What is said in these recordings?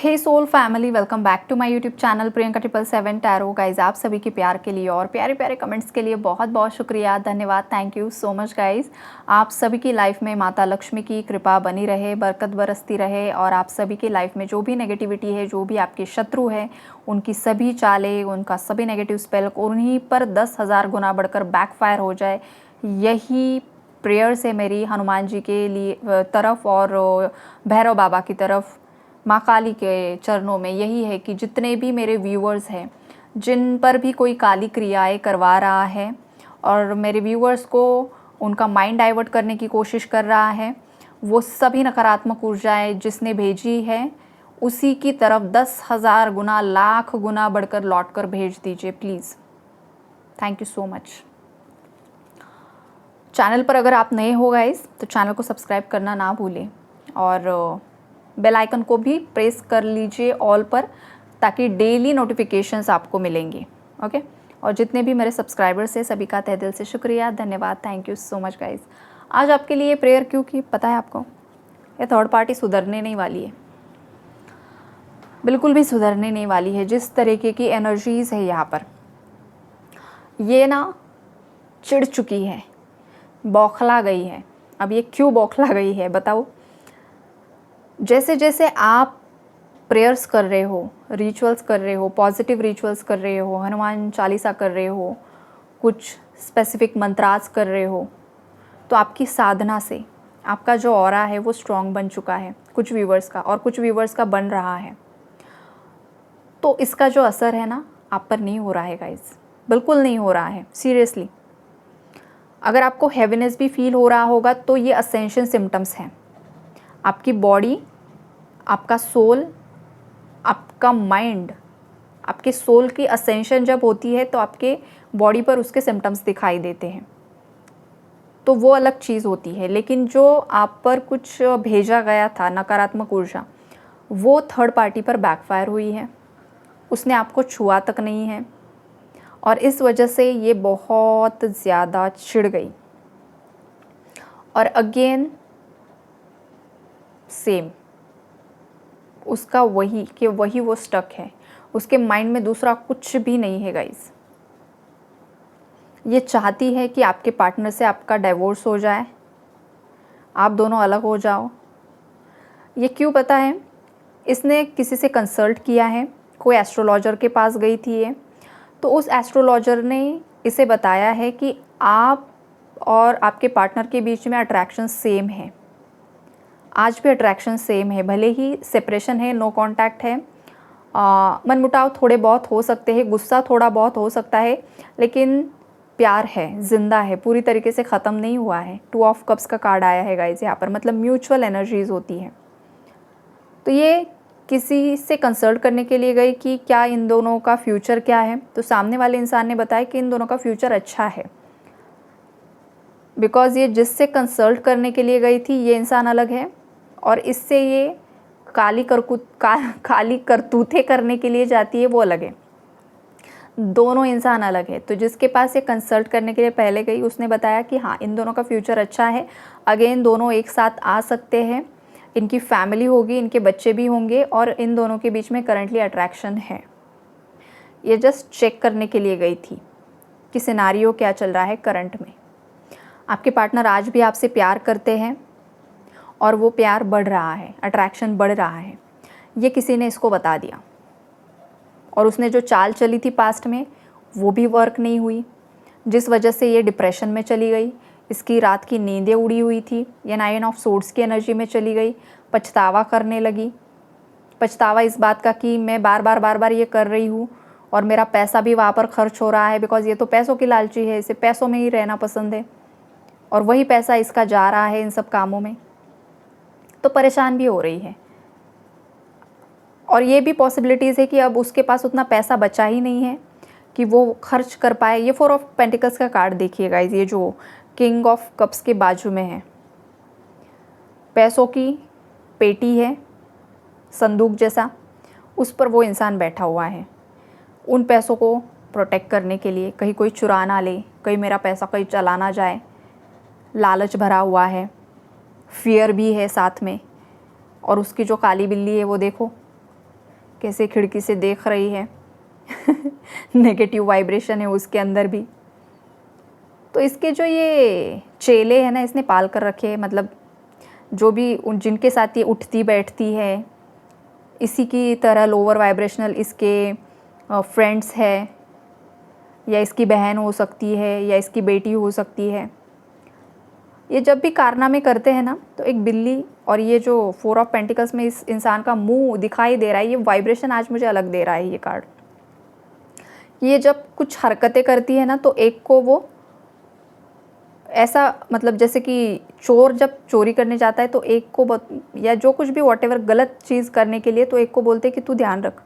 Hey soul family, welcome back to my YouTube channel Priyanka 777 tarot. Guys, आप सभी के प्यार के लिए और प्यारे प्यारे कमेंट्स के लिए बहुत बहुत शुक्रिया, धन्यवाद, thank you so much guys. आप सभी की लाइफ में माता लक्ष्मी की कृपा बनी रहे, बरकत बरसती रहे और आप सभी की लाइफ में जो भी नेगेटिविटी है, जो भी आपके शत्रु है, उनकी सभी चालें, उनका सभी नेगेटिव स्पेल उन्हीं पर 10,000 गुना बढ़कर बैकफायर हो जाए। यही प्रेयर्स है मेरी हनुमान जी के लिए तरफ और भैरव बाबा की तरफ, माँ काली के चरणों में यही है कि जितने भी मेरे व्यूअर्स हैं, जिन पर भी कोई काली क्रियाएं करवा रहा है और मेरे व्यूअर्स को उनका माइंड डाइवर्ट करने की कोशिश कर रहा है, वो सभी नकारात्मक ऊर्जाएं जिसने भेजी है उसी की तरफ 10,000 गुना, लाख गुना बढ़कर लौट कर भेज दीजिए please. Thank you so much. Channel पर अगर आप नए हो गाइस तो चैनल को सब्सक्राइब करना ना भूलें और बेल आइकन को भी प्रेस कर लीजिए ऑल पर, ताकि डेली नोटिफिकेशंस आपको मिलेंगे। ओके, और जितने भी मेरे सब्सक्राइबर्स हैं सभी का तहे दिल से शुक्रिया, धन्यवाद, thank you so much guys. आज आपके लिए प्रेयर क्यों की पता है आपको? ये थर्ड पार्टी सुधरने नहीं वाली है, बिल्कुल भी सुधरने नहीं वाली है। जिस तरीके की एनर्जीज़ है यहाँ पर, ये ना चिढ़ चुकी है, बौखला गई है। अब ये क्यों बौखला गई है बताओ? जैसे जैसे आप प्रेयर्स कर रहे हो, रिचुअल्स कर रहे हो, पॉजिटिव रिचुअल्स कर रहे हो, हनुमान चालीसा कर रहे हो, कुछ स्पेसिफिक मंत्रास कर रहे हो, तो आपकी साधना से आपका जो ऑरा है वो स्ट्रॉन्ग बन चुका है, कुछ व्यूवर्स का, और कुछ व्यूवर्स का बन रहा है। तो इसका जो असर है ना आप पर नहीं हो रहा है गाइस, बिल्कुल नहीं हो रहा है, सीरियसली। अगर आपको हैवीनेस भी फील हो रहा होगा तो ये असेंशन सिम्टम्स हैं। आपकी बॉडी, आपका सोल, आपका माइंड, आपके सोल की असेंशन जब होती है तो आपके बॉडी पर उसके सिम्टम्स दिखाई देते हैं, तो वो अलग चीज़ होती है। लेकिन जो आप पर कुछ भेजा गया था नकारात्मक ऊर्जा, वो थर्ड पार्टी पर बैकफायर हुई है, उसने आपको छुआ तक नहीं है और इस वजह से ये बहुत ज़्यादा चिढ़ गई। और अगेन सेम उसका वही कि वही वो स्टक है, उसके माइंड में दूसरा कुछ भी नहीं है गाइस। ये चाहती है कि आपके पार्टनर से आपका डिवोर्स हो जाए, आप दोनों अलग हो जाओ। ये क्यों पता है? इसने किसी से कंसल्ट किया है, कोई एस्ट्रोलॉजर के पास गई थी ये, तो उस एस्ट्रोलॉजर ने इसे बताया है कि आप और आपके पार्टनर के बीच में अट्रैक्शन सेम है, आज भी अट्रैक्शन सेम है, भले ही सेपरेशन है, नो कांटेक्ट है, मनमुटाव थोड़े बहुत हो सकते हैं, गुस्सा थोड़ा बहुत हो सकता है, लेकिन प्यार है, जिंदा है, पूरी तरीके से ख़त्म नहीं हुआ है। 2 ऑफ कप्स का कार्ड आया है गाइस यहाँ पर, मतलब म्यूचुअल एनर्जीज होती हैं। तो ये किसी से कंसल्ट करने के लिए गई कि क्या इन दोनों का फ्यूचर क्या है, तो सामने वाले इंसान ने बताया कि इन दोनों का फ्यूचर अच्छा है। बिकॉज़ ये जिससे कंसल्ट करने के लिए गई थी ये इंसान अलग है और इससे ये काली करतूतें करने के लिए जाती है वो अलग है, दोनों इंसान अलग है। तो जिसके पास ये कंसल्ट करने के लिए पहले गई उसने बताया कि हाँ इन दोनों का फ्यूचर अच्छा है, अगेन दोनों एक साथ आ सकते हैं, इनकी फैमिली होगी, इनके बच्चे भी होंगे और इन दोनों के बीच में करंटली अट्रैक्शन है। ये जस्ट चेक करने के लिए गई थी कि सिनारियो क्या चल रहा है करंट में। आपके पार्टनर आज भी आपसे प्यार करते हैं और वो प्यार बढ़ रहा है, अट्रैक्शन बढ़ रहा है, ये किसी ने इसको बता दिया। और उसने जो चाल चली थी पास्ट में वो भी वर्क नहीं हुई, जिस वजह से ये डिप्रेशन में चली गई, इसकी रात की नींदें उड़ी हुई थी, ये 9 ऑफ सोर्ड्स की एनर्जी में चली गई, पछतावा करने लगी। पछतावा इस बात का कि मैं बार बार ये कर रही हूँ और मेरा पैसा भी वहाँ पर खर्च हो रहा है, बिकॉज़ ये तो पैसों की लालची है, इसे पैसों में ही रहना पसंद है और वही पैसा इसका जा रहा है इन सब कामों में, तो परेशान भी हो रही है। और ये भी पॉसिबिलिटीज़ है कि अब उसके पास उतना पैसा बचा ही नहीं है कि वो खर्च कर पाए। ये 4 ऑफ पेंटिकल्स का कार्ड देखिए गाइज, ये जो किंग ऑफ कप्स के बाजू में है, पैसों की पेटी है, संदूक जैसा, उस पर वो इंसान बैठा हुआ है। उन पैसों को प्रोटेक्ट करने के लिए, कहीं कोई चुरा ना ले, कहीं मेरा पैसा कहीं चला ना जाए, लालच भरा हुआ है, फियर भी है साथ में। और उसकी जो काली बिल्ली है वो देखो, कैसे खिड़की से देख रही है। नेगेटिव वाइब्रेशन है उसके अंदर भी। तो इसके जो ये चेले हैं ना, इसने पाल कर रखे हैं, मतलब जो भी जिनके साथ ये उठती बैठती है, इसी की तरह लोअर वाइब्रेशनल इसके फ्रेंड्स है, या इसकी बहन हो सकती है, या इसकी बेटी हो सकती है। ये जब भी कारनामे करते हैं ना, तो एक बिल्ली और ये जो 4 ऑफ पेंटिकल्स में इस इंसान का मुंह दिखाई दे रहा है, ये वाइब्रेशन आज मुझे अलग दे रहा है ये कार्ड। ये जब कुछ हरकतें करती है ना, तो एक को वो ऐसा, मतलब जैसे कि चोर जब चोरी करने जाता है तो एक को या जो कुछ भी वॉटेवर गलत चीज़ करने के लिए, तो एक को बोलते हैं कि तू ध्यान रख,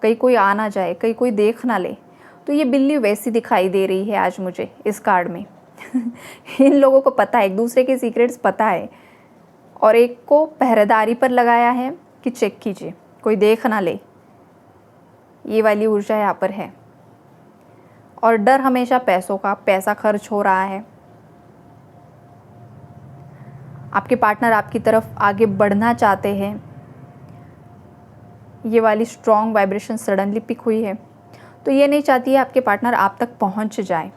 कहीं कोई आ ना जाए, कहीं कोई देख ना ले। तो ये बिल्ली वैसी दिखाई दे रही है आज मुझे इस कार्ड में। इन लोगों को पता है, एक दूसरे के सीक्रेट्स पता है, और एक को पहरेदारी पर लगाया है कि चेक कीजिए कोई देख ना ले। ये वाली ऊर्जा यहाँ पर है। और डर हमेशा पैसों का, पैसा खर्च हो रहा है। आपके पार्टनर आपकी तरफ आगे बढ़ना चाहते हैं। ये वाली स्ट्रॉन्ग वाइब्रेशन सडनली पिक हुई है। तो ये नहीं चाहती है आपके पार्टनर आप तक पहुंच जाए।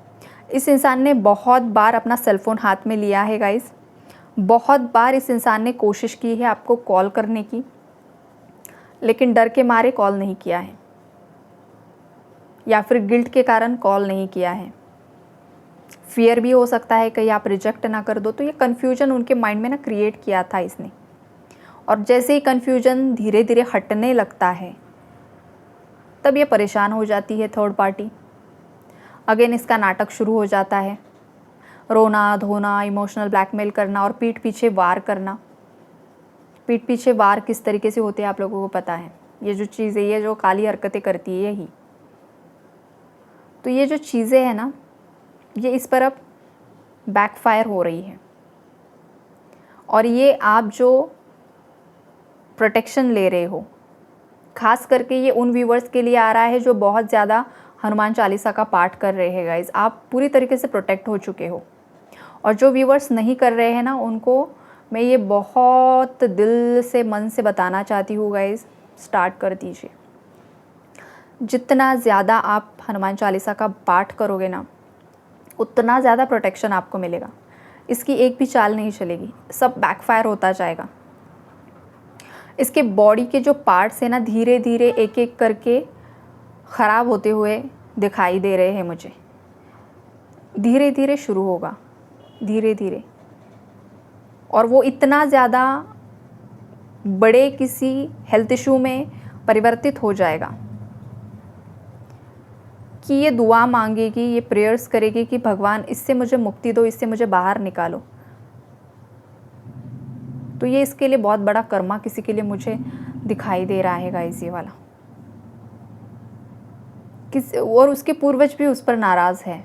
इस इंसान ने बहुत बार अपना सेलफोन हाथ में लिया है गाइस। बहुत बार इस इंसान ने कोशिश की है आपको कॉल करने की, लेकिन डर के मारे कॉल नहीं किया है, या फिर गिल्ट के कारण कॉल नहीं किया है। फियर भी हो सकता है कहीं आप रिजेक्ट ना कर दो। तो ये कन्फ्यूजन उनके माइंड में ना क्रिएट किया था इसने। और जैसे ही कन्फ्यूजन धीरे धीरे हटने लगता है, तब ये परेशान हो जाती है थर्ड पार्टी। अगेन इसका नाटक शुरू हो जाता है, रोना धोना, इमोशनल ब्लैकमेल करना और पीठ पीछे वार करना। पीठ पीछे वार किस तरीके से होते हैं आप लोगों को पता है। ये जो चीज़ें, ये जो काली हरकतें करती है यही। तो ये जो चीज़ें हैं ना, ये इस पर अब बैकफायर हो रही है। और ये आप जो प्रोटेक्शन ले रहे हो, खास करके ये उन व्यूवर्स के लिए आ रहा है जो बहुत ज़्यादा हनुमान चालीसा का पाठ कर रहे हैं गाइज। आप पूरी तरीके से प्रोटेक्ट हो चुके हो। और जो व्यूवर्स नहीं कर रहे हैं ना, उनको मैं ये बहुत दिल से, मन से बताना चाहती हूँ गाइज, स्टार्ट कर दीजिए। जितना ज़्यादा आप हनुमान चालीसा का पाठ करोगे ना, उतना ज़्यादा प्रोटेक्शन आपको मिलेगा। इसकी एक भी चाल नहीं चलेगी, सब बैकफायर होता जाएगा। इसके बॉडी के जो पार्ट्स हैं ना, धीरे धीरे एक एक करके ख़राब होते हुए दिखाई दे रहे हैं मुझे। धीरे धीरे शुरू होगा, धीरे धीरे। और वो इतना ज़्यादा बड़े किसी हेल्थ इशू में परिवर्तित हो जाएगा कि ये दुआ मांगेगी, ये प्रेयर्स करेगी कि भगवान इससे मुझे मुक्ति दो, इससे मुझे बाहर निकालो। तो ये इसके लिए बहुत बड़ा कर्मा किसी के लिए मुझे दिखाई दे रहा है गाइस, ये वाला। और उसके पूर्वज भी उस पर नाराज़ है।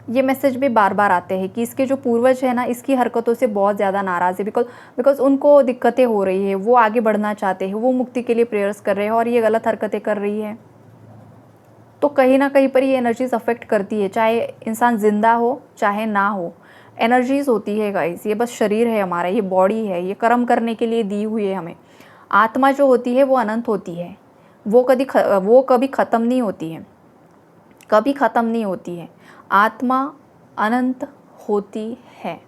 ये मैसेज भी बार बार आते हैं कि इसके जो पूर्वज है ना, इसकी हरकतों से बहुत ज़्यादा नाराज़ है। बिकॉज उनको दिक्कतें हो रही है, वो आगे बढ़ना चाहते हैं, वो मुक्ति के लिए प्रेयर्स कर रहे हैं, और ये गलत हरकतें कर रही है। तो कहीं ना कहीं पर ये एनर्जीज अफेक्ट करती है, चाहे इंसान ज़िंदा हो चाहे ना हो। एनर्जीज होती है गाइस। ये बस शरीर है हमारा, ये बॉडी है, ये कर्म करने के लिए दी हुई है हमें। आत्मा जो होती है वो अनंत होती है, वो कभी ख़त्म नहीं होती है, कभी ख़त्म नहीं होती है। आत्मा अनंत होती है,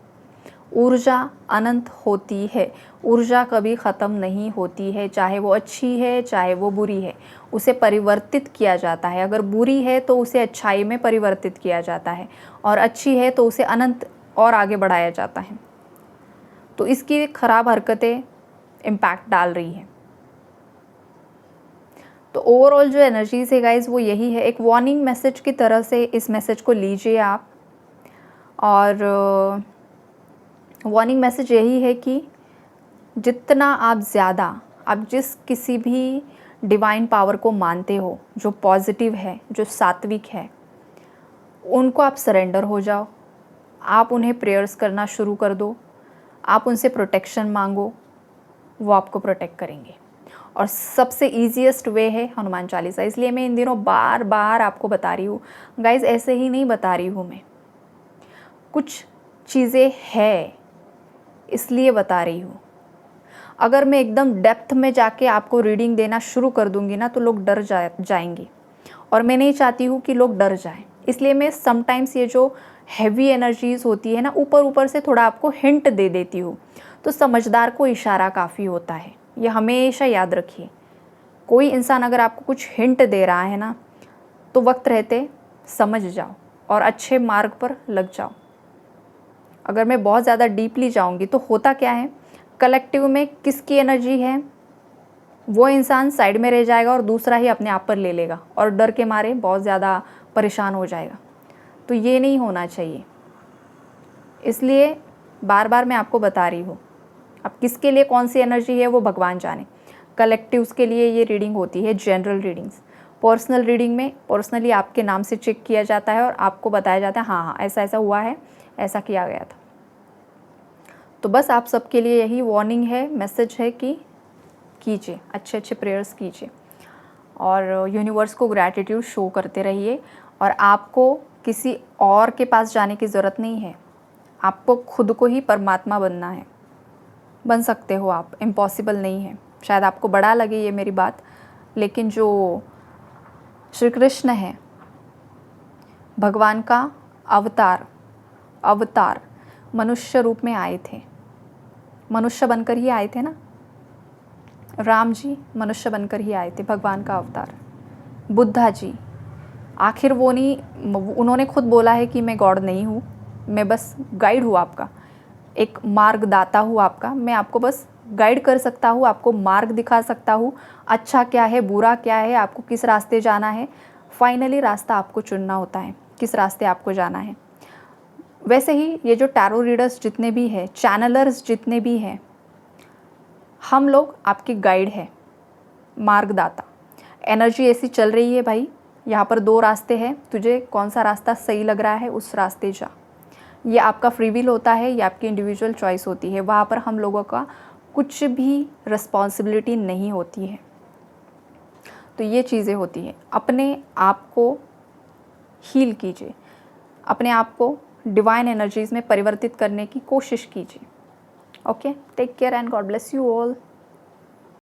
ऊर्जा अनंत होती है, ऊर्जा कभी ख़त्म नहीं होती है। चाहे वो अच्छी है चाहे वो बुरी है, उसे परिवर्तित किया जाता है। अगर बुरी है तो उसे अच्छाई में परिवर्तित किया जाता है, और अच्छी है तो उसे अनंत और आगे बढ़ाया जाता है। तो इसकी ख़राब हरकतें इम्पैक्ट डाल रही है। तो ओवरऑल जो एनर्जीज है गाइज वो यही है। एक वार्निंग मैसेज की तरह से इस मैसेज को लीजिए आप। और वार्निंग मैसेज यही है कि जितना आप ज़्यादा, आप जिस किसी भी डिवाइन पावर को मानते हो, जो पॉजिटिव है, जो सात्विक है, उनको आप सरेंडर हो जाओ। आप उन्हें प्रेयर्स करना शुरू कर दो, आप उनसे प्रोटेक्शन मांगो, वो आपको प्रोटेक्ट करेंगे। और सबसे ईजीएस्ट वे है हनुमान चालीसा। इसलिए मैं इन दिनों बार बार आपको बता रही हूँ गाइज, ऐसे ही नहीं बता रही हूँ मैं, कुछ चीज़ें है इसलिए बता रही हूँ। अगर मैं एकदम डेप्थ में जाके आपको रीडिंग देना शुरू कर दूंगी ना तो लोग डर जाएंगे, और मैं नहीं चाहती हूँ कि लोग डर जाएं। इसलिए मैं समटाइम्स ये जो हैवी एनर्जीज़ होती है ना, ऊपर ऊपर से थोड़ा आपको हिंट दे देती हूँ। तो समझदार को इशारा काफ़ी होता है, ये हमेशा याद रखिए। कोई इंसान अगर आपको कुछ हिंट दे रहा है ना, तो वक्त रहते समझ जाओ और अच्छे मार्ग पर लग जाओ। अगर मैं बहुत ज़्यादा डीपली जाऊंगी तो होता क्या है, कलेक्टिव में किसकी एनर्जी है वो इंसान साइड में रह जाएगा और दूसरा ही अपने आप पर ले लेगा और डर के मारे बहुत ज़्यादा परेशान हो जाएगा। तो ये नहीं होना चाहिए। इसलिए बार बार मैं आपको बता रही हूँ, अब किसके लिए कौन सी एनर्जी है वो भगवान जाने। कलेक्टिव्स के लिए ये रीडिंग होती है, जनरल रीडिंग्स। पर्सनल रीडिंग में पर्सनली आपके नाम से चेक किया जाता है और आपको बताया जाता है हाँ हाँ ऐसा ऐसा हुआ है, ऐसा किया गया था। तो बस आप सबके लिए यही वार्निंग है, मैसेज है कि कीजिए, अच्छे अच्छे प्रेयर्स कीजिए और यूनिवर्स को ग्रैटिट्यूड शो करते रहिए। और आपको किसी और के पास जाने की ज़रूरत नहीं है, आपको खुद को ही परमात्मा बनना है। बन सकते हो आप, इम्पॉसिबल नहीं है। शायद आपको बड़ा लगे ये मेरी बात, लेकिन जो श्री कृष्ण है, भगवान का अवतार मनुष्य रूप में आए थे, मनुष्य बनकर ही आए थे ना। राम जी मनुष्य बनकर ही आए थे, भगवान का अवतार। बुद्धा जी आखिर वो नहीं, उन्होंने खुद बोला है कि मैं गॉड नहीं हूँ, मैं बस गाइड हूँ आपका, एक मार्गदाता हूँ आपका। मैं आपको बस गाइड कर सकता हूँ, आपको मार्ग दिखा सकता हूँ, अच्छा क्या है बुरा क्या है, आपको किस रास्ते जाना है। फाइनली रास्ता आपको चुनना होता है, किस रास्ते आपको जाना है। वैसे ही ये जो टैरो रीडर्स जितने भी हैं, चैनलर्स जितने भी हैं, हम लोग आपके गाइड हैं, मार्गदाता। एनर्जी ऐसी चल रही है भाई, यहाँ पर 2 रास्ते हैं, तुझे कौन सा रास्ता सही लग रहा है उस रास्ते जा। ये आपका फ्री विल होता है, ये आपकी इंडिविजुअल चॉइस होती है, वहाँ पर हम लोगों का कुछ भी रिस्पॉन्सिबिलिटी नहीं होती है। तो ये चीज़ें होती हैं। अपने आप को हील कीजिए, अपने आप को डिवाइन एनर्जीज़ में परिवर्तित करने की कोशिश कीजिए। Okay, take care and God bless you all.